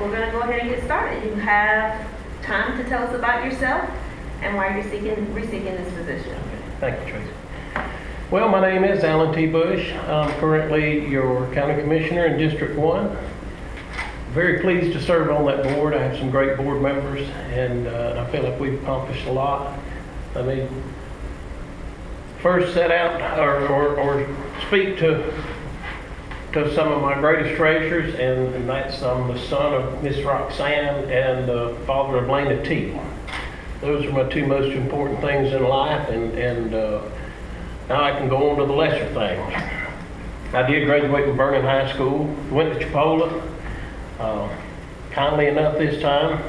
we're going to go ahead and get started. You have time to tell us about yourself and why you're reseeking this position. Okay. Thank you, Tracy. Well, my name is Alan T. Bush. I'm currently your county commissioner in District 1. Very pleased to serve on that board. I have some great board members, and I feel like we've accomplished a lot. I mean, first set out or speak to some of my greatest treasures, and that's I'm the son of Miss Roxanne and the father of Lena T. Those are my two most important things in life, and now I can go on to the lesser things. I did graduate from Vernon High School, went to Chipley. Kindly enough this time,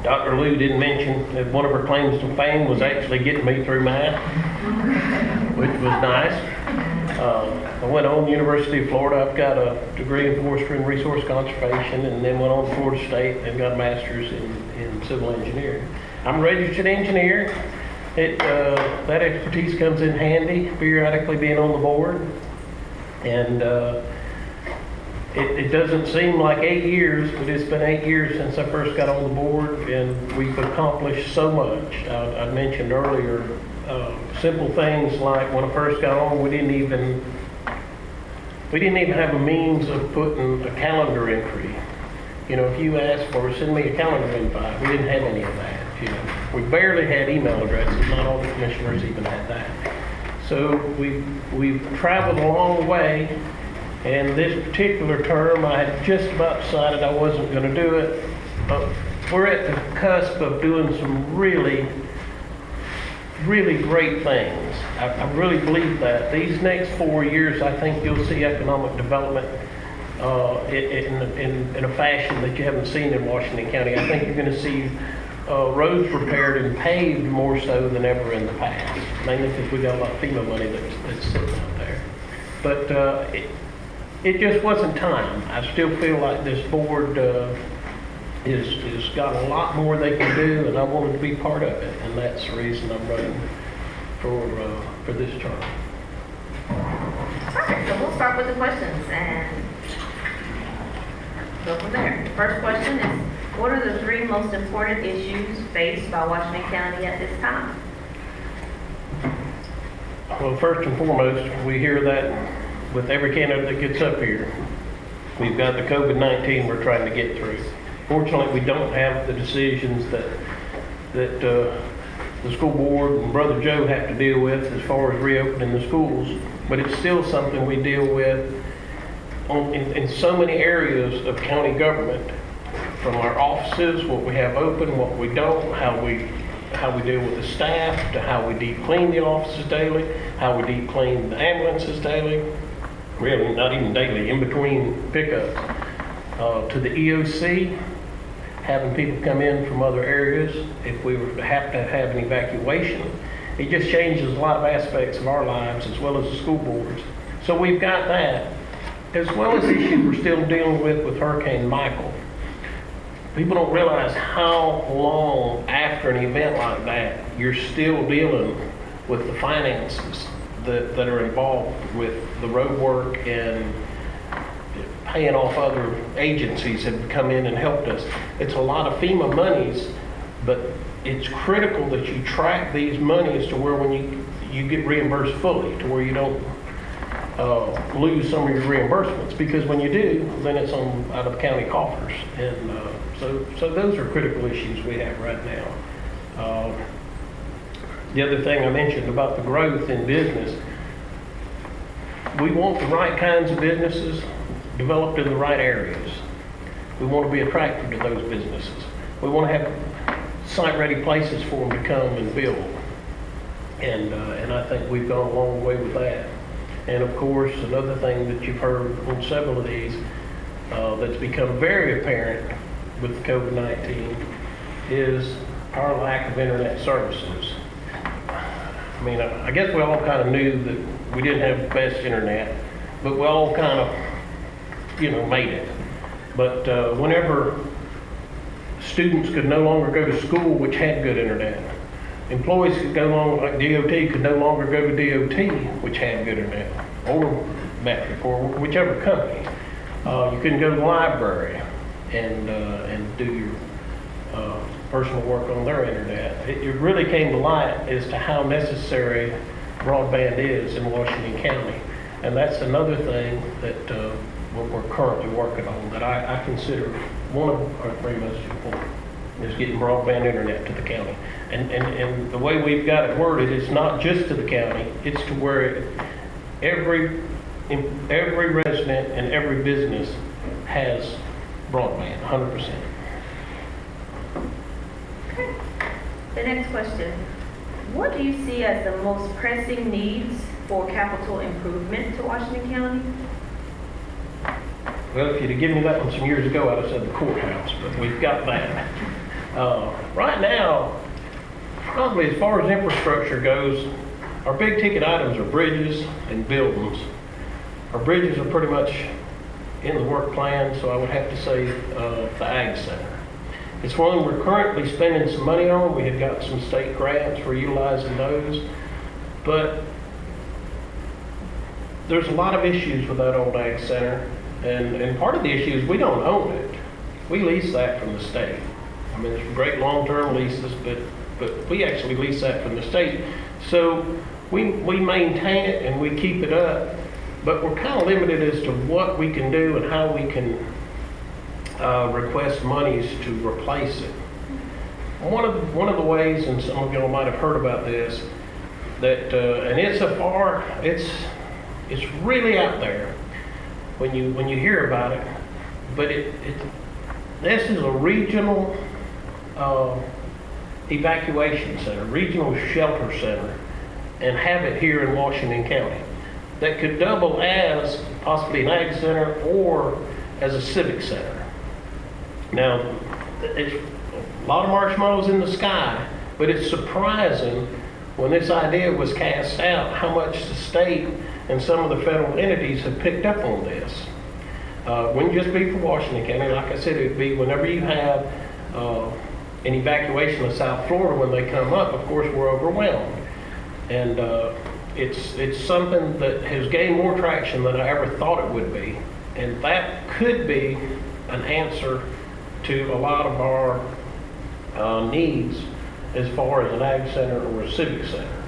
Dr. Lou didn't mention that one of her claims to fame was actually getting me through math, which was nice. I went on to University of Florida. I've got a degree in forestry and resource conservation, and then went on to Florida State and got a master's in civil engineering. I'm a registered engineer. That expertise comes in handy, periodically being on the board. And it doesn't seem like 8 years, but it's been 8 years since I first got on the board, and we've accomplished so much. I mentioned earlier, simple things like when I first got on, we didn't even have a means of putting a calendar entry. You know, if you asked for, send me a calendar invite, we didn't have any of that. You know, we barely had email addresses. Not all the commissioners even had that. So we've traveled a long way. And this particular term, I had just about decided I wasn't going to do it. But we're at the cusp of doing some really, really great things. I really believe that. These next 4 years, I think you'll see economic development in a fashion that you haven't seen in Washington County. I think you're going to see roads repaired and paved more so than ever in the past, mainly because we got a lot of FEMA money that's sitting out there. But it just wasn't time. I still feel like this board is got a lot more they can do, and I wanted to be part of it, and that's the reason I'm running for this term. Perfect. So we'll start with the questions and go from there. The first question is, what are the 3 most important issues faced by Washington County at this time? Well, first and foremost, we hear that with every candidate that gets up here. We've got the COVID-19 we're trying to get through. Fortunately, we don't have the decisions that the school board and Brother Joe have to deal with as far as reopening the schools, but it's still something we deal with in so many areas of county government, from our offices, what we have open, what we don't, how we deal with the staff, to how we deep clean the offices daily, how we deep clean the ambulances daily, really not even daily, in between pickups, to the EOC, having people come in from other areas if we were to have an evacuation. It just changes a lot of aspects of our lives as well as the school boards. So we've got that, as well as issues we're still dealing with Hurricane Michael. People don't realize how long after an event like that you're still dealing with the finances that are involved with the road work and paying off other agencies that have come in and helped us. It's a lot of FEMA monies, but it's critical that you track these monies to where when you get reimbursed fully, to where you don't lose some of your reimbursements, because when you do, then it's out of the county coffers. And so those are critical issues we have right now. The other thing I mentioned about the growth in business, we want the right kinds of businesses developed in the right areas. We want to be attractive to those businesses. We want to have site-ready places for them to come and build. And I think we've gone a long way with that. And of course, another thing that you've heard on several of these that's become very apparent with COVID-19 is our lack of internet services. I mean, I guess we all kind of knew that we didn't have the best internet, but we all kind of, made it. But whenever students could no longer go to school, which had good internet, employees could go along, like DOT could no longer go to DOT, which had good internet, or Metric, or whichever company. You couldn't go to the library. and do your personal work on their internet. It really came to light as to how necessary broadband is in Washington County. And that's another thing that we're currently working on that I consider one of our three most important, is getting broadband internet to the county. And the way we've got it worded, it's not just to the county, it's to where every resident and every business has broadband, 100%. Okay. The next question. What do you see as the most pressing needs for capital improvement to Washington County? Well, if you'd have given me that one some years ago, I'd have said the courthouse, but we've got that. Right now, probably as far as infrastructure goes, our big ticket items are bridges and buildings. Our bridges are pretty much in the work plan, so I would have to say the Ag Center. It's one we're currently spending some money on. We have got some state grants, we're utilizing those. But there's a lot of issues with that old Ag Center. And part of the issue is we don't own it. We lease that from the state. I mean, there's great long-term leases, but we actually lease that from the state. So we maintain it and we keep it up, but we're kind of limited as to what we can do and how we can request monies to replace it. One of the ways, and some of y'all might have heard about this, that and it's really out there when you hear about it, but this is a regional evacuation center, regional shelter center, and have it here in Washington County that could double as possibly an ag center or as a civic center. Now, it's a lot of marshmallows in the sky, but it's surprising when this idea was cast out how much the state and some of the federal entities have picked up on this. Wouldn't just be for Washington County. Like I said, it would be whenever you have an evacuation of South Florida, when they come up, of course, we're overwhelmed. And it's something that has gained more traction than I ever thought it would be. And that could be an answer to a lot of our needs as far as an ag center or a civic center.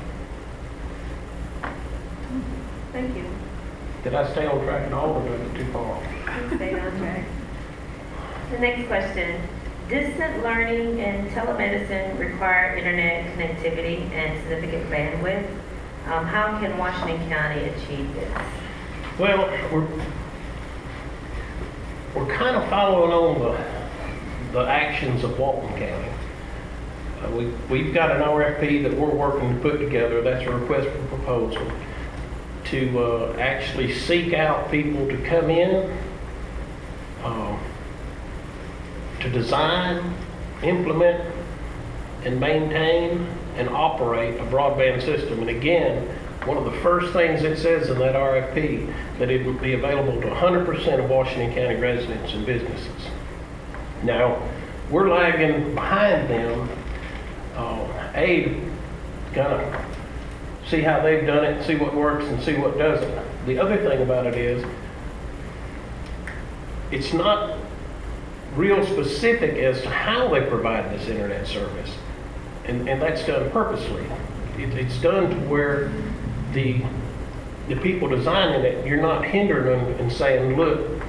Thank you. Did I stay on track at all, or did I go too far? You stayed on track. The next question. Distant learning and telemedicine require internet connectivity and significant bandwidth. How can Washington County achieve this? Well, we're kind of following on the actions of Walton County. We've got an RFP that we're working to put together. That's a request for proposal to actually seek out people to come in to design, implement, and maintain and operate a broadband system. And again, one of the first things it says in that RFP that it would be available to 100% of Washington County residents and businesses. Now, we're lagging behind them. Kind of see how they've done it, see what works and see what doesn't. The other thing about it is, it's not real specific as to how they provide this internet service. And that's done purposely. It's done to where the people designing it, you're not hindering them and saying, look,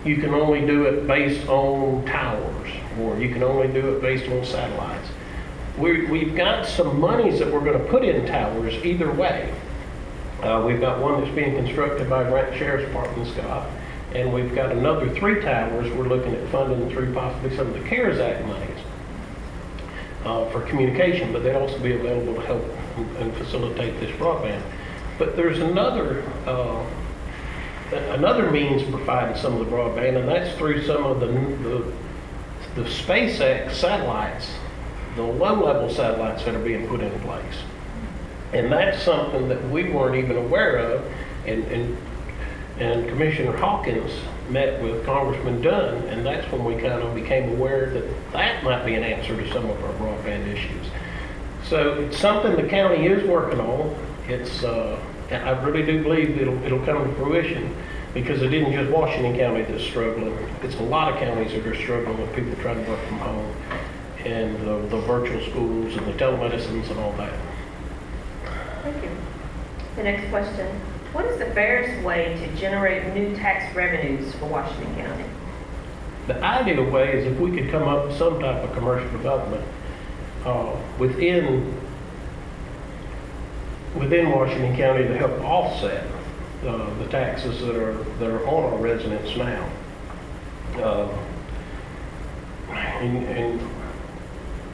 you can only do it based on towers, or you can only do it based on satellites. We've got some monies that we're going to put in towers either way. We've got one that's being constructed by Grant Sheriff's Department, Scott, and we've got another 3 towers we're looking at funding through possibly some of the CARES Act monies for communication, but they'd also be available to help and facilitate this broadband. But there's another means of providing some of the broadband, and that's through some of the SpaceX satellites, the low-level satellites that are being put in place. And that's something that we weren't even aware of, and Commissioner Hawkins met with Congressman Dunn, and that's when we kind of became aware that that might be an answer to some of our broadband issues. So it's something the county is working on. It's, I really do believe it'll come to fruition. Because it isn't just Washington County that's struggling. It's a lot of counties that are struggling with people trying to work from home, and the virtual schools and the telemedicines and all that. Thank you. The next question. What is the fairest way to generate new tax revenues for Washington County? The ideal way is if we could come up with some type of commercial development within Washington County to help offset the taxes that are on our residents now. And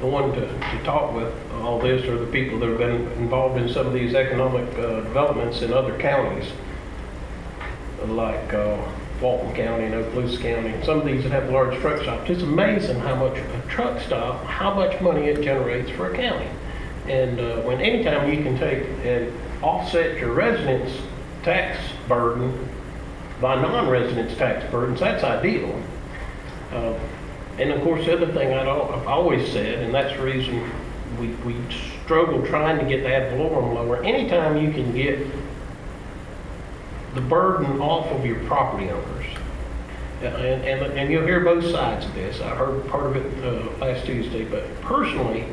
the one to talk with all this are the people that have been involved in some of these economic developments in other counties, like Walton County and Okaloosa County, and some of these that have large truck stops. It's amazing how much a truck stop, how much money it generates for a county. And when anytime you can take and offset your residents' tax burden by non-residents' tax burdens, that's ideal. And of course, the other thing I've always said, and that's the reason we struggle trying to get the ad valorem lower, anytime you can get the burden off of your property owners, and you'll hear both sides of this. I heard part of it last Tuesday, but personally,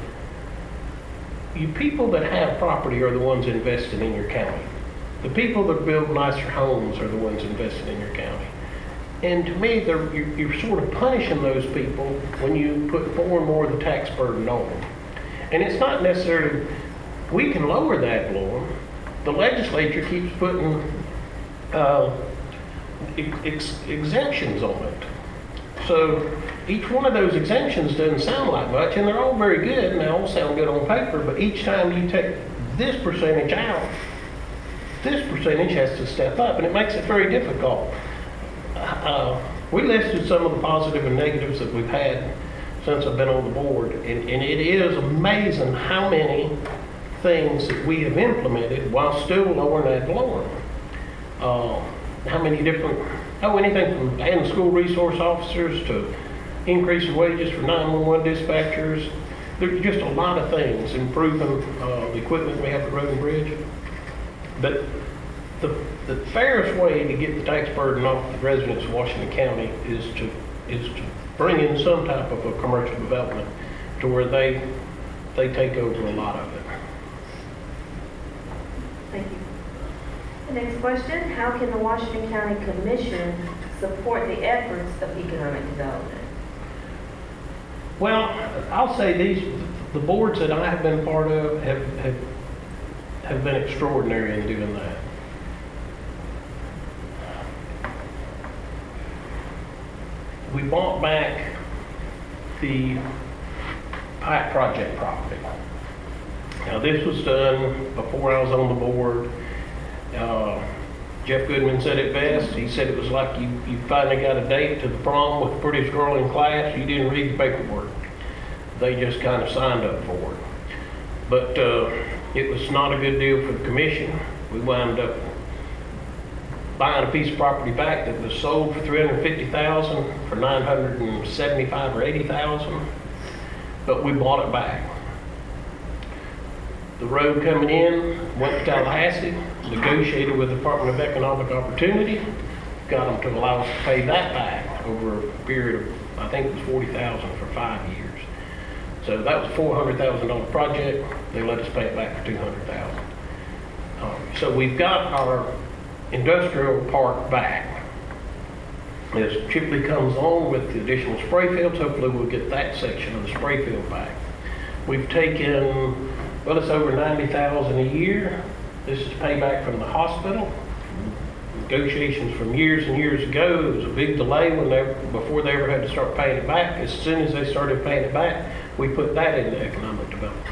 you people that have property are the ones investing in your county. The people that build nicer homes are the ones investing in your county. And to me, you're sort of punishing those people when you put more and more of the tax burden on them. And it's not necessarily, we can lower that law. The legislature keeps putting exemptions on it. So each one of those exemptions doesn't sound like much, and they're all very good, and they all sound good on paper, but each time you take this percentage out, this percentage has to step up, and it makes it very difficult. We listed some of the positive and negatives that we've had since I've been on the board, and it is amazing how many things that we have implemented while still lowering ad valorem. How many different, anything from adding school resource officers to increasing wages for 911 dispatchers. There's just a lot of things, improving the equipment we have at Road and Bridge. But the fairest way to get the tax burden off the residents of Washington County is to bring in some type of a commercial development to where they take over a lot of it. Thank you. The next question, how can the Washington County Commission support the efforts of economic development? Well, I'll say the boards that I have been part of have been extraordinary in doing that. We bought back the Pike Project property. Now, this was done before I was on the board. Jeff Goodman said it best. He said it was like you finally got a date to the prom with the prettiest girl in class. You didn't read the paperwork. They just kind of signed up for it. But it was not a good deal for the commission. We wound up buying a piece of property back that was sold for $350,000 for $975,000 or $80,000, but we bought it back. The road coming in, went to Tallahassee, negotiated with the Department of Economic Opportunity, got them to allow us to pay that back over a period of, I think it was $40,000 for 5 years. So that was a $400,000 project. They let us pay it back for $200,000. So we've got our industrial park back. As Chipley comes on with the additional spray fields, hopefully we'll get that section of the spray field back. We've taken, well, it's over $90,000 a year. This is payback from the hospital. Negotiations from years and years ago. It was a big delay before they ever had to start paying it back. As soon as they started paying it back, we put that into economic development.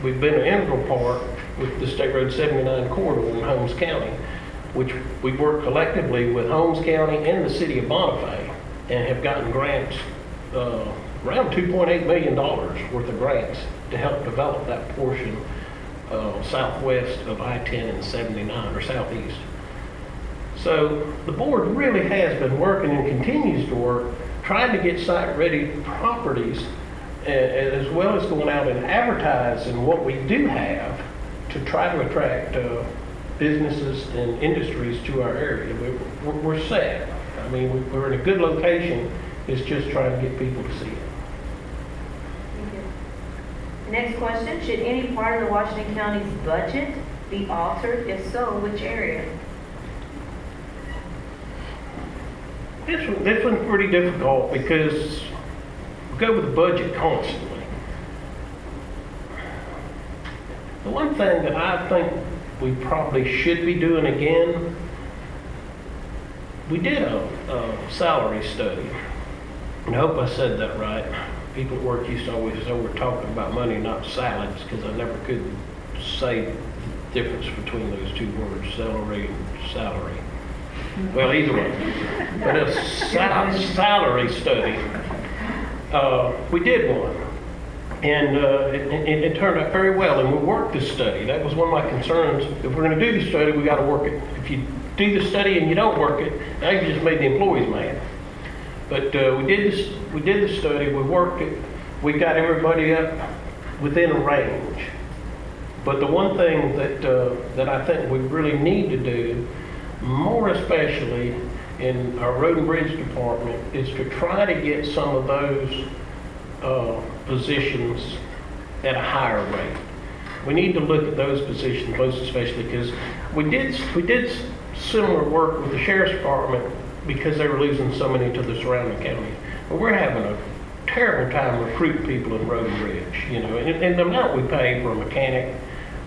We've been an integral part with the State Road 79 corridor in Holmes County, which we work collectively with Holmes County and the city of Bonifay, and have gotten grants, around $2.8 million worth of grants to help develop that portion southwest of I-10 and 79, or southeast. So the board really has been working and continues to work, trying to get site-ready properties, as well as going out and advertising what we do have to try to attract businesses and industries to our area. We're set. I mean, we're in a good location. It's just trying to get people to see it. Thank you. Next question, should any part of the Washington County's budget be altered? If so, which area? This one's pretty difficult because we go with the budget constantly. The one thing that I think we probably should be doing again, we did a salary study. And I hope I said that right. People at work used to always say we're talking about money, not salads, because I never could say the difference between those two words, celery and salary. Well, either way. But a salary study, we did one. And it turned out very well, and we worked this study. That was one of my concerns. If we're going to do the study, we got to work it. If you do the study and you don't work it, now you just made the employees mad. But we did the study, we worked it, we got everybody up within a range. But the one thing that I think we really need to do, more especially in our road and bridge department, is to try to get some of those positions at a higher rate. We need to look at those positions most especially because we did similar work with the sheriff's department because they were losing so many to the surrounding counties. But we're having a terrible time recruiting people in road and bridge, you know, and the amount we pay for a mechanic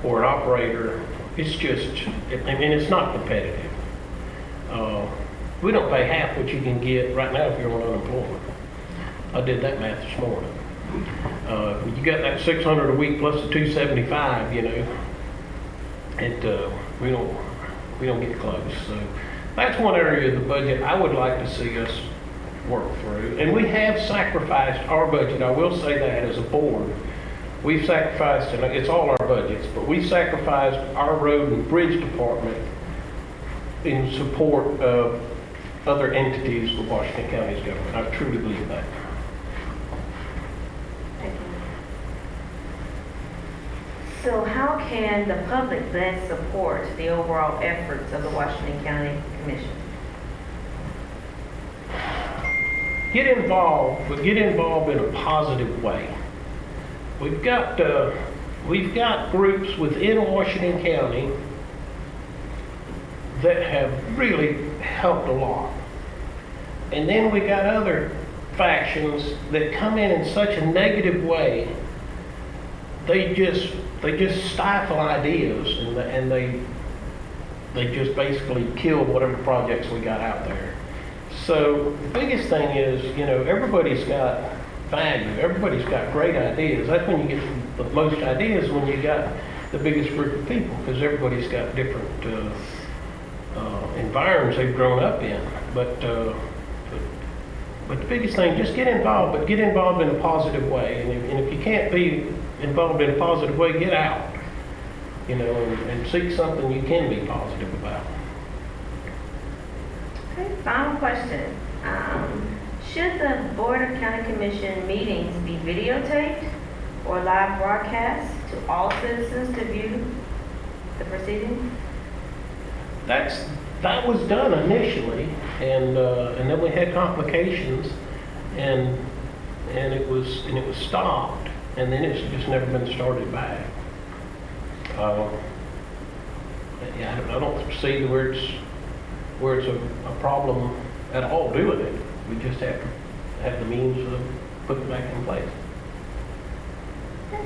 or an operator, it's just, I mean, it's not competitive. We don't pay half what you can get right now if you're on unemployment. I did that math this morning. You got that 600 a week plus the 275, you know, we don't get close. So that's one area of the budget I would like to see us work through. And we have sacrificed our budget. I will say that as a board, we've sacrificed, and it's all our budgets, but we sacrificed our road and bridge department in support of other entities of Washington County's government. I truly believe that. So how can the public best support the overall efforts of the Washington County Commission? Get involved, but get involved in a positive way. We've got groups within Washington County that have really helped a lot. And then we got other factions that come in such a negative way, they just stifle ideas and they just basically kill whatever projects we got out there. So the biggest thing is, you know, everybody's got value. Everybody's got great ideas. That's when you get the most ideas, when you got the biggest group of people, because everybody's got different environments they've grown up in. But the biggest thing, just get involved, but get involved in a positive way. And if you can't be involved in a positive way, get out, you know, and seek something you can be positive about. Okay, final question. Should the Board of County Commission meetings be videotaped or live broadcast to all citizens to view the proceedings? That was done initially, and then we had complications, and it was stopped, and then it's just never been started back. Yeah, I don't see where it's a problem at all doing it. We just have to have the means of putting it back in place. Okay.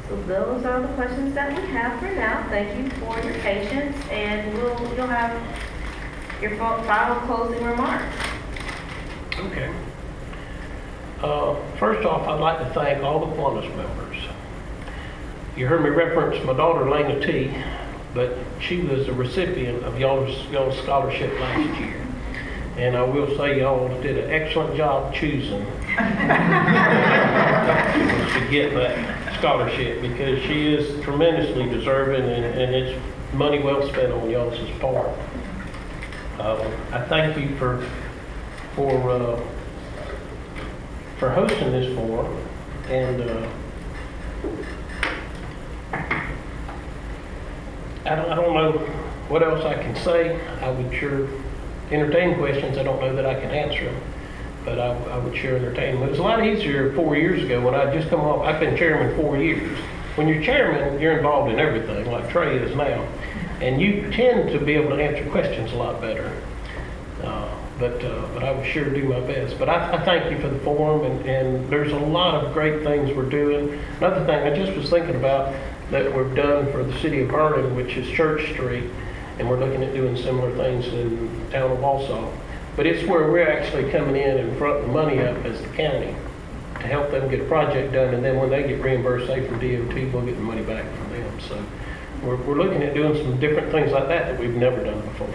So those are the questions that we have for now. Thank you for your patience, and you'll have your final closing remarks. Okay. First off, I'd like to thank all the Kiwanis members. You heard me reference my daughter, Lena T., but she was a recipient of y'all's scholarship last year. And I will say y'all did an excellent job choosing to get that scholarship, because she is tremendously deserving, and it's money well spent on y'all's part. I thank you for hosting this forum, I don't know what else I can say. I would sure entertain questions. I don't know that I can answer them, but I would sure entertain them. It was a lot easier 4 years ago when I just come off. I've been chairman 4 years. When you're chairman, you're involved in everything, like Trey is now, and you tend to be able to answer questions a lot better. But I would sure do my best. But I thank you for the forum, and there's a lot of great things we're doing. Another thing I just was thinking about that we've done for the city of Vernon, which is Church Street, and we're looking at doing similar things in the town of Walsall. But it's where we're actually coming in and fronting the money up as the county to help them get a project done, and then when they get reimbursed, say from DOT, we'll get the money back from them. So we're looking at doing some different things like that we've never done before.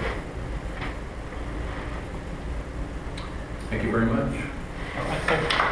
Thank you very much. All right, thank you.